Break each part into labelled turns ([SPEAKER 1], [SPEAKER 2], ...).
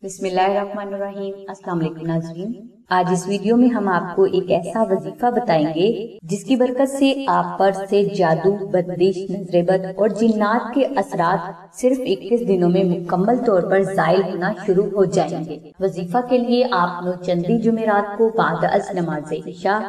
[SPEAKER 1] بسم اللہ الرحمن الرحیم۔ السلام علیکم ناظرین، آج اس ویڈیو میں ہم آپ کو ایک ایسا وظیفہ بتائیں گے جس کی برکت سے آپ پر سے جادو، بندش، نظر بد اور جنات کے اثرات صرف 21 دنوں میں مکمل طور پر زائل ہونا شروع ہو جائیں گے۔ وظیفہ کے لیے آپ چندی جمعرات کو بعد از نماز عشاء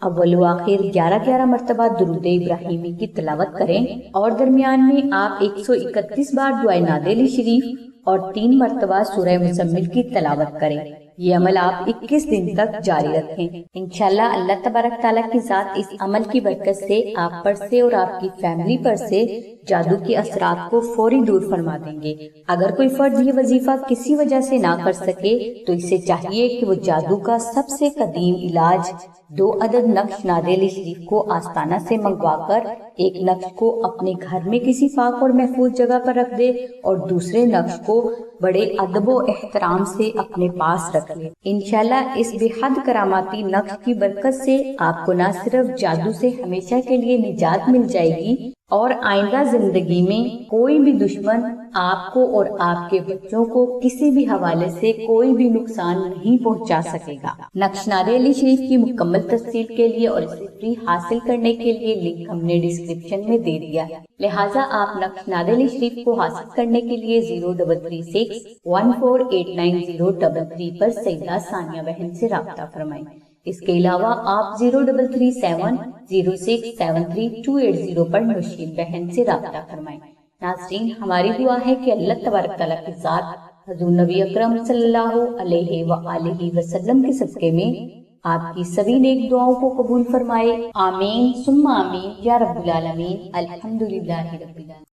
[SPEAKER 1] اول و آخر 11 مرتبہ درود ابراہیمی کی تلاوت کریں اور درمیان میں آپ 131 بار دعائے نادل شریف اور 3 مرتبہ سورہ مزمل کی تلاوت کریں۔ یہ عمل آپ 21 دن تک جاری رکھیں۔ انشاءاللہ اللہ تبارک تعالیٰ کی ذات اس عمل کی برکت سے آپ پر سے اور آپ کی فیملی پر سے جادو کے اثرات کو فوری دور فرما دیں گے۔ اگر کوئی فرد یہ وظیفہ کسی وجہ سے نہ کر سکے تو اسے چاہیے کہ وہ جادو کا سب سے قدیم علاج 2 عدد نقش نادل شریف کو آستانہ سے منگوا کر ایک نقش کو اپنے گھر میں کسی پاک اور محفوظ جگہ پر رکھ دے اور دوسرے نقش کو بڑے ادب و احترام سے اپنے پاس رکھ لے۔ انشاءاللہ اس بے حد کراماتی نقش کی برکت سے آپ کو نہ صرف جادو سے ہمیشہ کے لیے نجات مل جائے گی اور آئندہ زندگی میں کوئی بھی دشمن آپ کو اور آپ کے بچوں کو کسی بھی حوالے سے کوئی بھی نقصان نہیں پہنچا سکے گا۔ نقش نادل شریف کی مکمل تفصیل کے لیے اور اسے فری حاصل کرنے کے لیے لنک ہم نے ڈسکرپشن میں دے دیا ہے، لہٰذا آپ نقش نادل شریف کو حاصل کرنے کے لیے 0336 148933 پر سیدہ ثانیہ بہن سے رابطہ فرمائیں۔ اس کے علاوہ آپ 0337 0673 پر نوشین بہن سے رابطہ فرمائیں۔ ناظرین، ہماری دعا ہے کہ اللہ تبارک تعالیٰ کی ذات حضور نبی اکرم صلی اللہ علیہ وآلہ وسلم کے صدقے میں آپ کی سبھی نیک دعاؤں کو قبول فرمائے۔ آمین ثم آمین یا رب العالمین۔ الحمدللہ رب العالمین۔